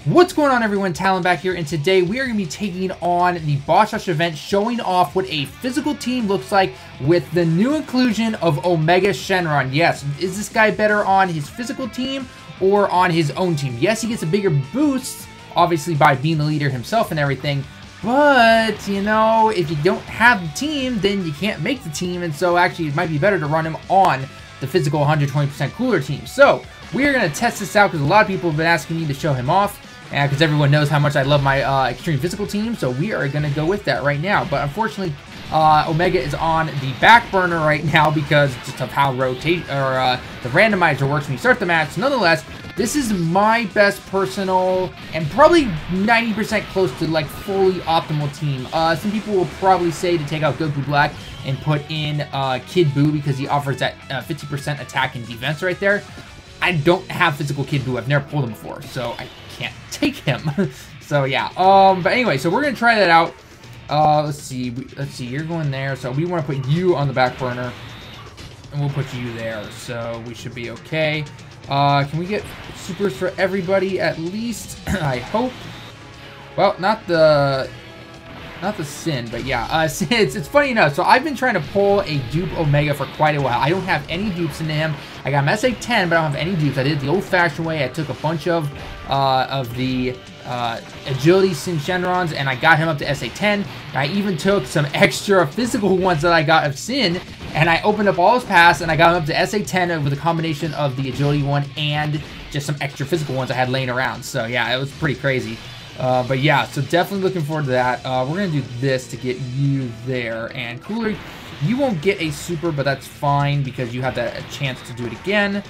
What's going on, everyone? Talon back here, and today we are going to be taking on the Boss Rush event, showing off what a physical team looks like with the new inclusion of Omega Shenron. Yes, is this guy better on his physical team or on his own team? Yes, he gets a bigger boost, obviously, by being the leader himself and everything. But, you know, if you don't have the team, then you can't make the team. And so, actually, it might be better to run him on the physical 120% cooler team. So, we're going to test this out because a lot of people have been asking me to show him off. Because everyone knows how much I love my extreme physical team, so we are going to go with that right now. But unfortunately, Omega is on the back burner right now because just of how the randomizer works when you start the match. Nonetheless, this is my best personal and probably 90% close to like fully optimal team. Some people will probably say to take out Goku Black and put in Kid Buu because he offers that 50% attack and defense right there. I don't have physical Kid Buu. I've never pulled him before, so I can't take him. So yeah. But anyway, so we're gonna try that out. Let's see. You're going there, so we want to put you on the back burner, and we'll put you there. So we should be okay. Can we get supers for everybody at least? I hope. Well, not the Sin, but yeah. It's funny enough. So I've been trying to pull a dupe Omega for quite a while. I don't have any dupes into him. I got him SA10, but I don't have any dupes. I did it the old-fashioned way. I took a bunch of the agility Sin Shenrons, and I got him up to SA10. I even took some extra physical ones that I got of Sin, and I opened up all his paths, and I got him up to SA10 with a combination of the agility one and just some extra physical ones I had laying around. So yeah, it was pretty crazy. But yeah, so definitely looking forward to that. We're going to do this to get you there. And Cooler, you won't get a super, but that's fine because you have that a chance to do it again.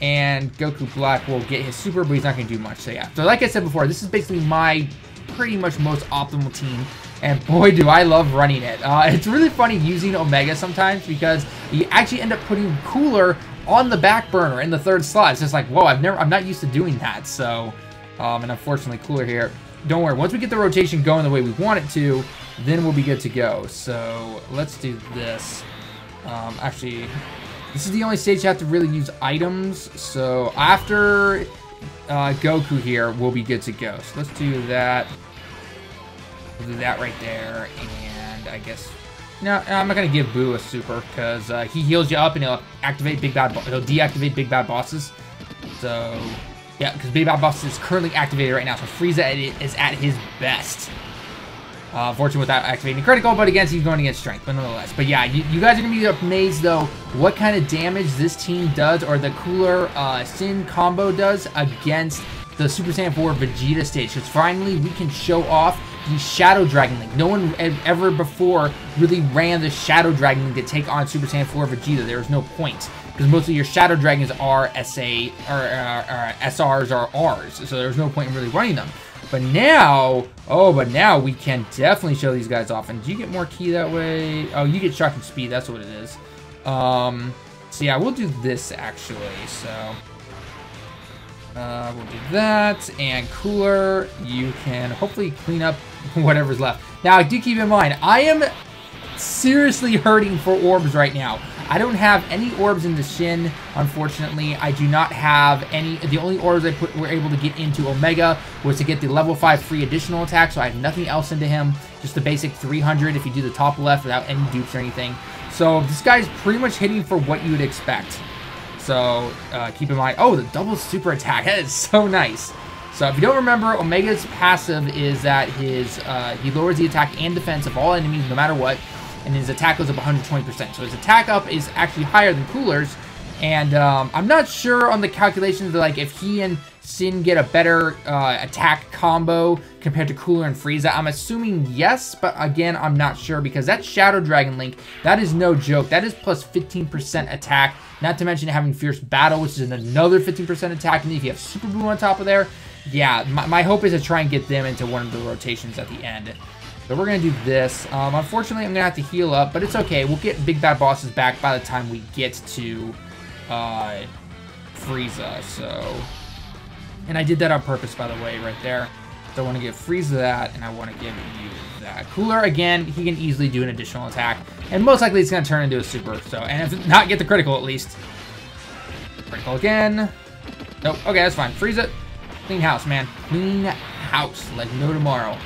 And Goku Black will get his super, but he's not going to do much. So yeah, so like I said before, this is basically my pretty much most optimal team. And boy, do I love running it. It's really funny using Omega sometimes because you actually end up putting Cooler on the back burner in the third slot. It's just like, whoa, I'm not used to doing that. So, and unfortunately, Cooler here. Don't worry, once we get the rotation going the way we want it to, then we'll be good to go. So let's do this. Actually, this is the only stage you have to really use items. So after Goku here, we'll be good to go. So let's do that. We'll do that right there. And I guess, no, I'm not going to give Buu a super because he heals you up and he'll activate he'll deactivate big bad bosses. So yeah, because Big Bad Boss is currently activated right now, so Frieza is at his best. Fortunately without activating critical, but against he's going against strength, but nonetheless. But yeah, you guys are going to be amazed, though, what kind of damage this team does, or the Cooler Sin combo does against the Super Saiyan 4 Vegeta stage. Because finally, we can show off the Shadow Dragon Link. No one ever before really ran the Shadow Dragon Link to take on Super Saiyan 4 Vegeta. There was no point. Because most of your Shadow Dragons are SA or SRs or Rs, so there's no point in really running them. But now, now we can definitely show these guys off. And do you get more ki that way? Oh, you get shocking speed. That's what it is. So yeah, we'll do this actually. So we'll do that. And Cooler, you can hopefully clean up whatever's left. Now, do keep in mind, I am seriously hurting for orbs right now. I don't have any orbs in the Shin, unfortunately. I do not have any. The only orbs were able to get into Omega was to get the level 5 free additional attack, so I have nothing else into him. Just the basic 300 if you do the top left without any dupes or anything. So this guy's pretty much hitting for what you would expect. So keep in mind, oh, the double super attack. That is so nice. So if you don't remember, Omega's passive is that he lowers the attack and defense of all enemies no matter what. And his attack goes up 120%. So his attack up is actually higher than Cooler's. And I'm not sure on the calculations of like if he and Sin get a better attack combo compared to Cooler and Frieza. I'm assuming yes, but again, I'm not sure because that Shadow Dragon Link, that is no joke. That is plus 15% attack. Not to mention having Fierce Battle, which is another 15% attack. And if you have Super Buu on top of there, yeah, my hope is to try and get them into one of the rotations at the end. So we're going to do this. Unfortunately, I'm going to have to heal up, but it's okay. We'll get Big Bad Bosses back by the time we get to Frieza. So, and I did that on purpose, by the way, right there. So I want to give Frieza that, and I want to give you that. Cooler, again, he can easily do an additional attack, and most likely it's going to turn into a super. So, and if not, get the critical at least. Critical again. Nope. Okay, that's fine. Frieza. Clean house, man. Clean house. Like no tomorrow.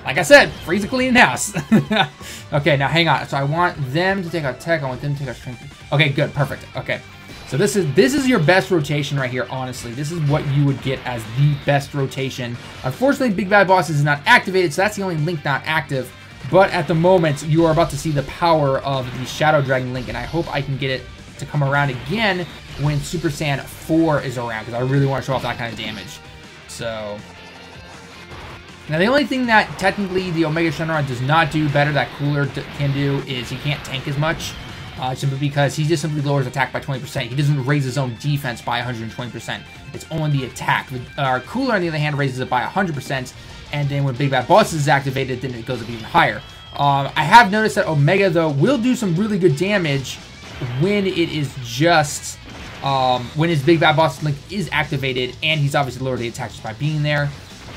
Like I said, Frieza clean house. Okay, now hang on. So I want them to take our tech. I want them to take our strength. Okay, good. Perfect. Okay. So this is your best rotation right here, honestly. This is what you would get as the best rotation. Unfortunately, Big Bad Boss is not activated, so that's the only link not active. But at the moment, you are about to see the power of the Shadow Dragon link, and I hope I can get it to come around again when Super Saiyan 4 is around, because I really want to show off that kind of damage. So now the only thing that technically the Omega Shenron does not do better that Cooler can do is he can't tank as much. Simply because he just simply lowers attack by 20%. He doesn't raise his own defense by 120%. It's only the attack. Cooler, on the other hand, raises it by 100%. And then when Big Bad Boss is activated, then it goes up even higher. I have noticed that Omega, though, will do some really good damage when it is just... when his Big Bad Boss link is activated. And he's obviously lowered the attack just by being there.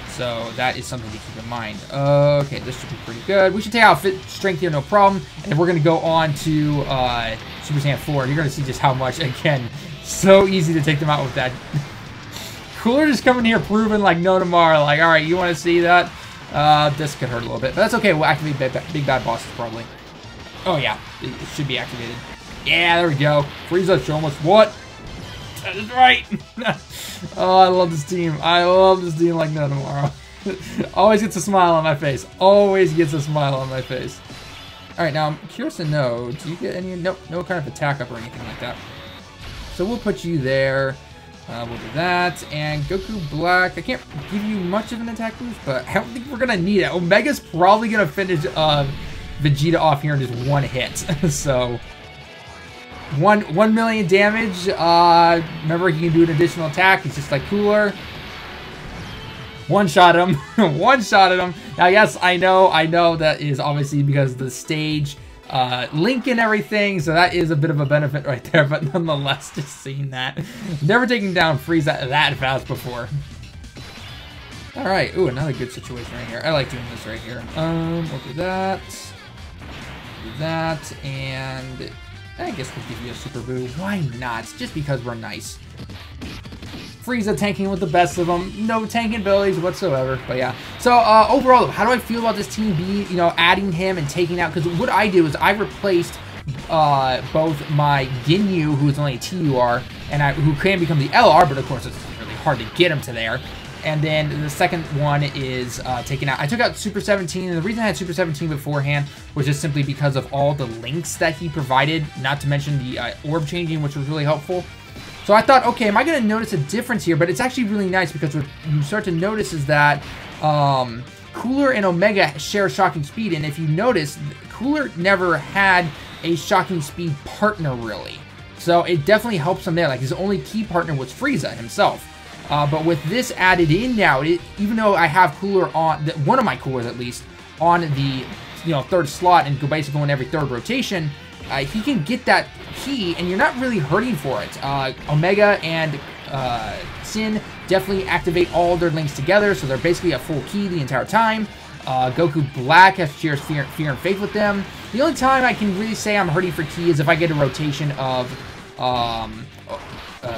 So that is something to keep in mind. Okay, this should be pretty good. We should take out strength here, no problem. And then we're going to go on to Super Saiyan 4. And you're going to see just how much, again, so easy to take them out with that. Cooler just coming here proving like no tomorrow. Like, all right, you want to see that? This could hurt a little bit. But that's okay. We'll activate Big Bad Bosses probably. Oh, yeah. It should be activated. Yeah, there we go. Frieza, show us what? That is right. Oh, I love this team. I love this team like no tomorrow. Always gets a smile on my face. Always gets a smile on my face. All right, now I'm curious to know, do you get any, nope, no kind of attack up or anything like that. So we'll put you there. We'll do that. And Goku Black, I can't give you much of an attack boost, but I don't think we're going to need it. Omega's probably going to finish Vegeta off here in just one hit. So... 1 million damage. Remember, he can do an additional attack. He's just like Cooler. One shot him. One shot at him. Now, yes, I know that is obviously because of the stage link and everything. So that is a bit of a benefit right there. But nonetheless, just seeing that. Never taken down Frieza that fast before. All right. Ooh, another good situation right here. I like doing this right here. We'll do that. Do that. And... I guess we'll give you a Super Boo. Why not? Just because we're nice. Frieza tanking with the best of them. No tanking abilities whatsoever. But yeah. So overall, how do I feel about this team adding him and taking out? Because what I do is I replaced both my Ginyu, who is only a TUR, and who can become the LR, but of course it's really hard to get him to there. And then the second one is taking out... I took out Super 17, and the reason I had Super 17 beforehand was just simply because of all the links that he provided, not to mention the orb changing, which was really helpful. So I thought, okay, am I going to notice a difference here? But it's actually really nice because what you start to notice is that Cooler and Omega share shocking speed, and if you notice, Cooler never had a shocking speed partner, really. So it definitely helps him there. Like, his only key partner was Frieza himself. But with this added in now, even though I have Cooler on, one of my Coolers at least, on the third slot and basically going every third rotation, he can get that key and you're not really hurting for it. Omega and Sin definitely activate all their links together, so they're basically a full key the entire time. Goku Black has shares fear and faith with them. The only time I can really say I'm hurting for key is if I get a rotation of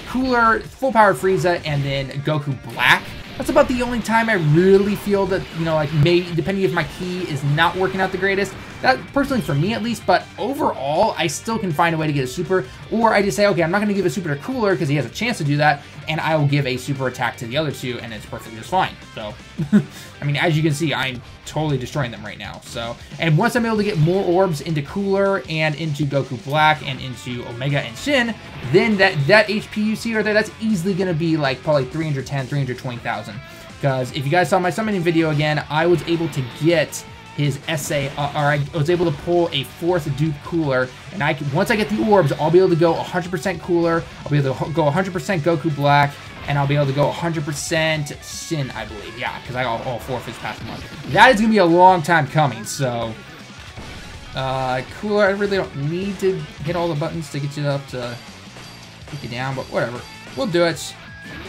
Cooler, full-powered Frieza, and then Goku Black. That's about the only time I really feel that, like, maybe, depending if my key is not working out the greatest. That, personally, for me at least, but overall, I still can find a way to get a super, or I just say, okay, I'm not going to give a super to Cooler because he has a chance to do that, and I will give a super attack to the other two, and it's perfectly just fine. So, I mean, as you can see, I'm totally destroying them right now. So, and once I'm able to get more orbs into Cooler and into Goku Black and into Omega and Shin, then that HP you see right there, that's easily going to be like probably 310, 320,000. Because if you guys saw my summoning video again, I was able to get his SA, or I was able to pull a 4th dupe Cooler, and once I get the orbs, I'll be able to go 100% Cooler, I'll be able to go 100% Goku Black, and I'll be able to go 100% Sin, I believe. Yeah, because I got all 4 of his past month. That is going to be a long time coming, so... Cooler, I really don't need to hit all the buttons to get you up to get you down, but whatever. We'll do it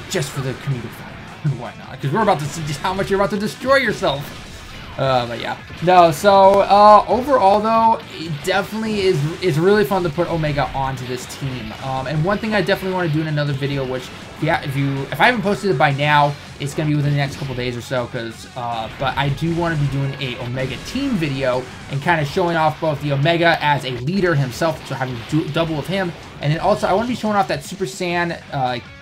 just for the comedic value. Why not? Because we're about to see just how much you're about to destroy yourself. But yeah, no. So overall, though, it definitely is really fun to put Omega onto this team. And one thing I definitely want to do in another video, which if I haven't posted it by now, it's gonna be within the next couple days or so. But I do want to be doing a Omega team video and kind of showing off both the Omega as a leader himself, so having double of him, and then also I want to be showing off that Super Saiyan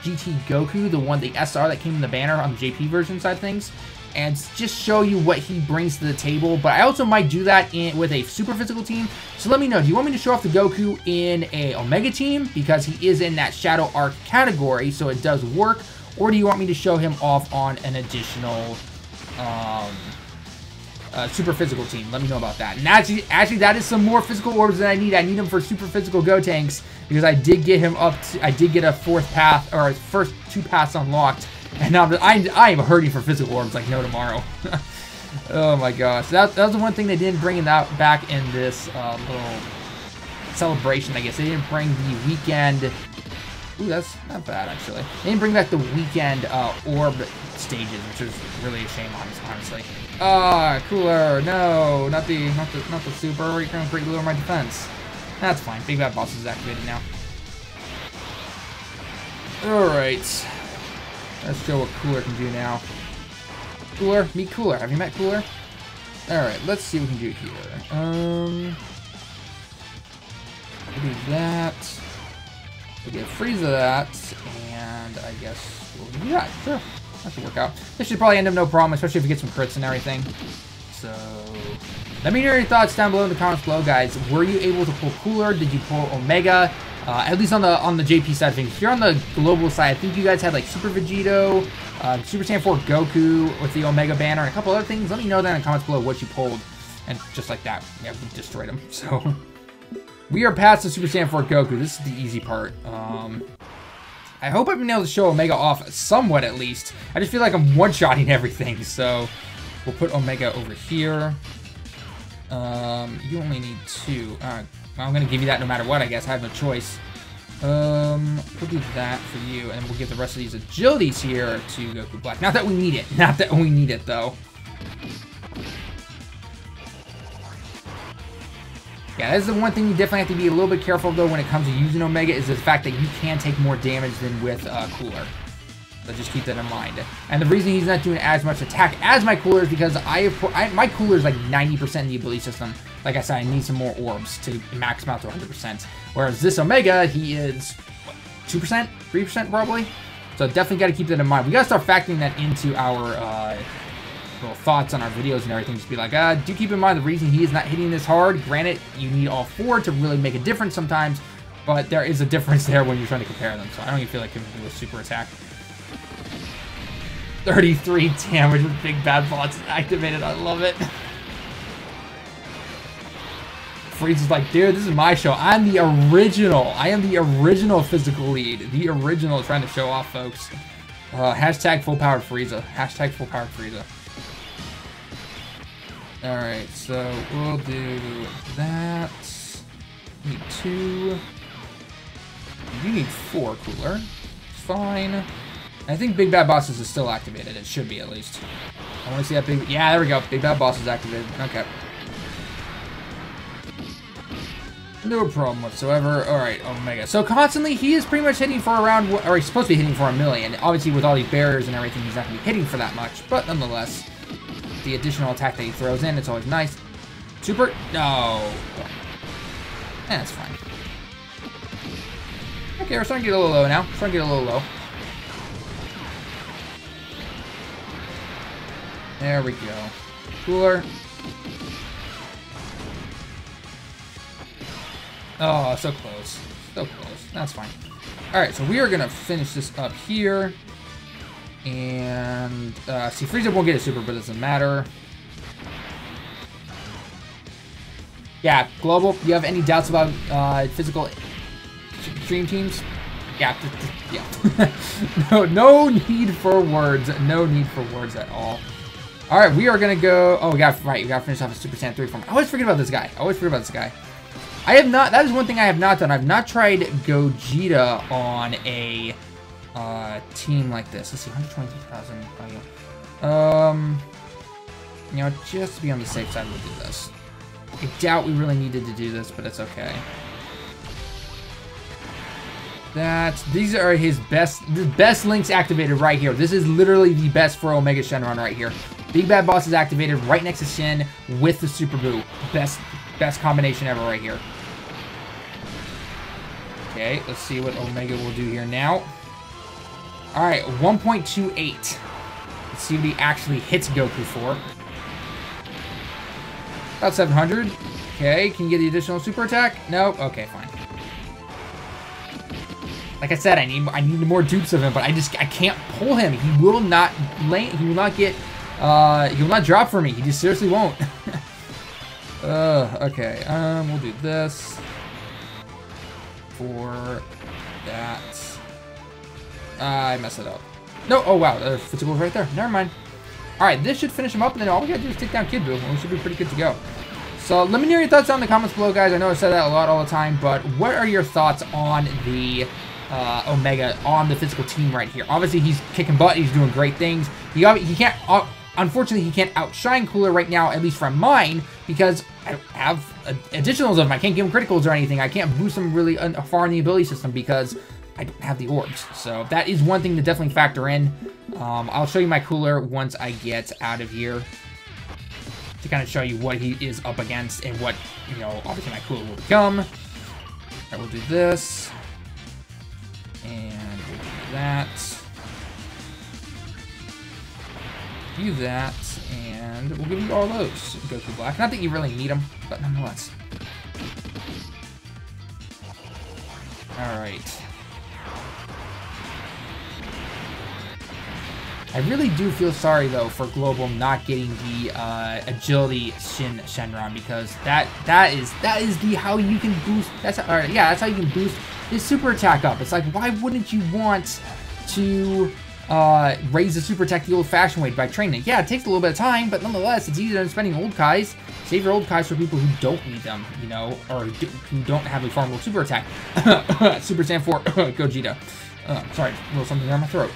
GT Goku, the SR that came in the banner on the JP version side of things, and just show you what he brings to the table. But I also might do that with a super physical team. So let me know, do you want me to show off the Goku in a Omega team because he is in that Shadow Arc category, so it does work, or do you want me to show him off on an additional super physical team? Let me know about that. And actually that is some more physical orbs than I need. I need them for super physical Gotenks because I did get him up to, I did get a fourth path, or first 2 paths unlocked. And now I am hurting for physical orbs like no tomorrow. Oh my gosh. That was the one thing they didn't bring that back in this little celebration, I guess. They didn't bring the weekend. Ooh, that's not bad, actually. They didn't bring back the weekend orb stages, which is really a shame, honestly. Cooler. No, not the super. You're going to lower my defense. That's fine. Big Bad Boss is activated now. Alright. Let's show what Cooler can do now. Cooler? Meet Cooler. Have you met Cooler? Alright, let's see what we can do here. We'll do that. We'll get Frieza that. And I guess we'll do that. Sure. That should work out. This should probably end up no problem, especially if we get some crits and everything. So, let me know your thoughts down below in the comments below, guys. Were you able to pull Cooler? Did you pull Omega? At least on the JP side of things. If you're on the global side, I think you guys had like Super Vegeta, Super Saiyan 4 Goku with the Omega banner, and a couple other things. Let me know down in the comments below what you pulled. And just like that, yeah, we destroyed them. So, we are past the Super Saiyan 4 Goku. This is the easy part. I hope I've been able to show Omega off somewhat at least. I just feel like I'm one-shotting everything. So, we'll put Omega over here. You only need 2. I'm going to give you that no matter what, I guess. I have no choice. We'll do that for you, and we'll give the rest of these agilities here to Goku Black. Not that we need it. Not that we need it, though. Yeah, that's the one thing you definitely have to be a little bit careful of, though, when it comes to using Omega, is the fact that you can take more damage than with Cooler. So just keep that in mind. And the reason he's not doing as much attack as my Cooler is because my Cooler is like 90% in the ability system. Like I said, I need some more orbs to max him out to 100%. Whereas this Omega, he is, what, 2%? 3% probably? So definitely got to keep that in mind. We got to start factoring that into our little thoughts on our videos and everything. Just be like, do keep in mind the reason he is not hitting this hard. Granted, you need all 4 to really make a difference sometimes. But there is a difference there when you're trying to compare them. So I don't even feel like giving him a super attack. 33 damage with Big Bad Boss activated. I love it. Frieza's like, dude, this is my show. I'm the original. I am the original physical lead. The original, trying to show off, folks. Hashtag full-powered Frieza. Hashtag full-powered Frieza. Alright, so we'll do that. Need 2. You need 4, Cooler. Fine. I think Big Bad Boss is still activated. It should be, at least. I want to see that big... Yeah, there we go. Big Bad Boss is activated. Okay. No problem whatsoever. Alright, Omega. So constantly, he is pretty much hitting for around... Or he's supposed to be hitting for 1 million. Obviously, with all these barriers and everything, he's not going to be hitting for that much. But nonetheless, the additional attack that he throws in, it's always nice. Super... No. That's fine. Okay, we're starting to get a little low now. Starting to get a little low. There we go. Cooler. Oh, so close. So close. That's fine. Alright, so we are going to finish this up here. And, see, Frieza won't get a super, but it doesn't matter. Yeah, Global, you have any doubts about physical dream teams? Yeah, yeah. No need for words. No need for words at all. Alright, we are going to go... Oh, we got to finish off a Super Saiyan 3 form. I always forget about this guy. I have not... That is one thing I have not done. I've not tried Gogeta on a team like this. Let's see, 122,000. You know, just to be on the safe side, we'll do this. I doubt we really needed to do this, but it's okay. These are his the best links activated right here. This is literally the best for Omega Shenron right here. Big Bad Boss is activated right next to Shin with the Super Boo. Best combination ever right here. Okay, let's see what Omega will do here now. Alright, 1.28. Let's see what he actually hits Goku for. About 700. Okay, can you get the additional super attack? Nope. Okay, fine. Like I said, I need more dupes of him, but I can't pull him. He will not drop for me. He just seriously won't. Okay. We'll do this for that. I messed it up. No. Oh wow, the physical's right there. Never mind. All right, this should finish him up, and then all we gotta do is take down Kid Buu, and we should be pretty good to go. So let me know your thoughts down in the comments below, guys. I know I said that a lot all the time, but what are your thoughts on the Omega on the physical team right here? Obviously, he's kicking butt. He's doing great things. He can't. Unfortunately, he can't outshine Cooler right now, at least from mine, because I don't have additionals of him. I can't give him criticals or anything. I can't boost him really far in the ability system because I don't have the orbs. So that is one thing to definitely factor in. I'll show you my Cooler once I get out of here to kind of show you what he is up against and what, you know, obviously my Cooler will become. I will do this. And we'll do that. Do that, and we'll give you all those. Go through black. Not that you really need them, but nonetheless. Alright. I really do feel sorry, though, for Global not getting the agility Shenron, because that is how you can boost. That's how you can boost his super attack up. It's like, why wouldn't you want to raise the super attack the old-fashioned way by training? Yeah, it takes a little bit of time, but nonetheless, it's easier than spending old Kais. Save your old Kais for people who don't need them, you know, or who don't have a formidable super attack. Super Saiyan 4 Gogeta. Sorry, a little something down my throat.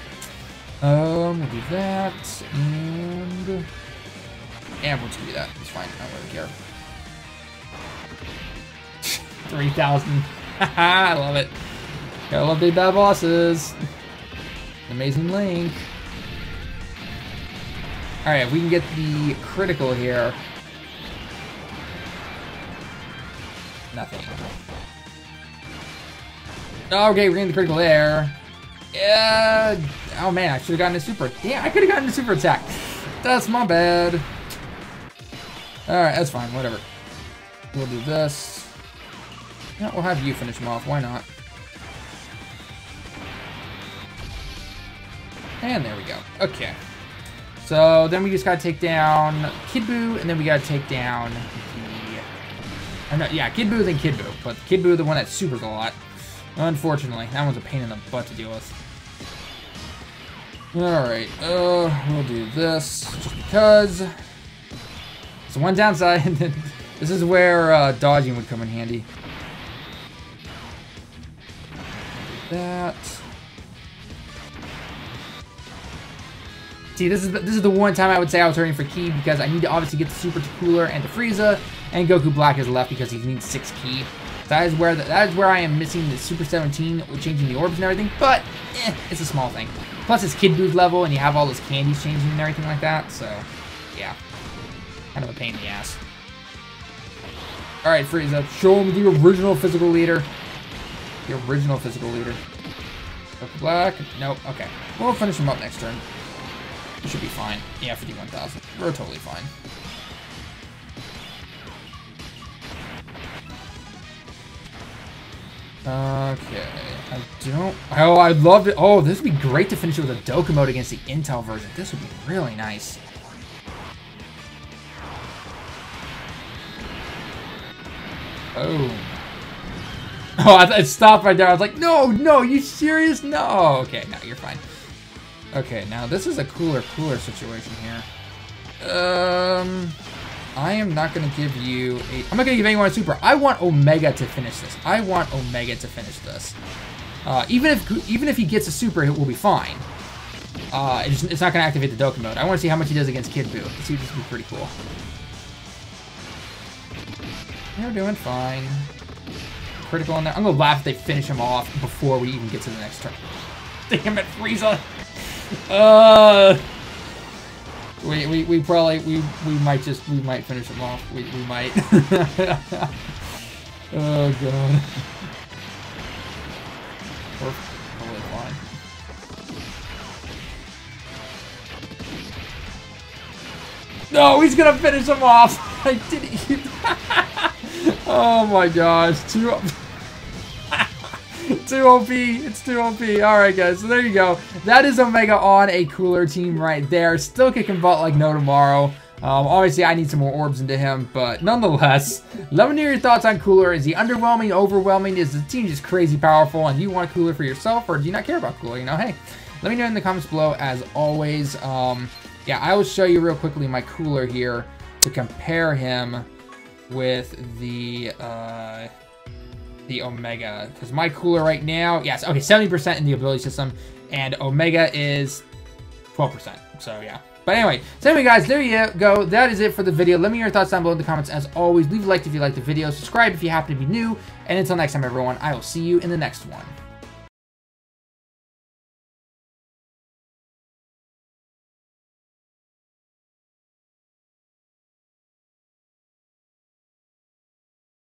We'll do that, and we'll just do that. It's fine. I don't really care. 3,000. I love it. Gotta love big bad bosses. Amazing link. Alright, if we can get the critical here. Nothing. Okay, we're getting the critical there. Yeah. Oh man, I should have gotten a super. Yeah, I could have gotten a super attack. That's my bad. Alright, that's fine. Whatever. We'll do this. Yeah, we'll have you finish him off. Why not? And there we go. Okay. So then we just gotta take down Kid Buu, and then we gotta take down Kid Buu, then Kid Buu. But Kid Buu, the one that supers a lot. Unfortunately, that one's a pain in the butt to deal with. Alright, we'll do this just because. So one downside, this is where dodging would come in handy. Do that. See, this is the one time I would say I was hurting for Ki, because I need to obviously get the Super to Cooler and to Frieza, and Goku Black is left because he needs 6 Ki. That is where I am missing the Super 17 with changing the orbs and everything, but it's a small thing. Plus it's Kid Buu's level, and you have all those candies changing and everything like that, so yeah, kind of a pain in the ass. All right, Frieza, show him the original physical leader. The original physical leader. Goku Black. Nope. Okay, we'll finish him up next turn. It should be fine. Yeah, 51,000. We're totally fine. Okay, I don't. Oh, I'd love it. Oh, this would be great to finish it with a Dokkan mode against the Intel version. This would be really nice. Oh. Oh, it stopped right there. I was like, no, you serious? No. Okay, no, you're fine. Okay, now this is a cooler situation here. I am not going to give you a... I'm not going to give anyone a super. I want Omega to finish this. I want Omega to finish this. Even if he gets a super, it will be fine. it's not going to activate the Dokkan mode. I want to see how much he does against Kid Buu. This would be pretty cool. They're doing fine. Critical in there. I'm going to laugh if they finish him off before we even get to the next turn. Damn it, Frieza. We probably, we might finish him off. We might. Oh, God. We're totally fine. No, he's gonna finish him off. I didn't. Oh my gosh, too OP. It's too OP. All right, guys. So there you go. That is Omega on a cooler team right there. Still kicking butt like no tomorrow. Obviously, I need some more orbs into him, but nonetheless, let me know your thoughts on Cooler. Is he underwhelming, overwhelming? Is the team just crazy powerful, and do you want Cooler for yourself, or do you not care about Cooler? You know, hey, let me know in the comments below. As always, yeah, I will show you real quickly my Cooler here to compare him with the Omega, because my Cooler right now, yes, okay, 70% in the ability system, and Omega is 12%. So yeah. But anyway, so anyway, guys, there you go. That is it for the video. Let me know your thoughts down below in the comments. As always, leave a like if you liked the video. Subscribe if you happen to be new. And until next time, everyone, I will see you in the next one.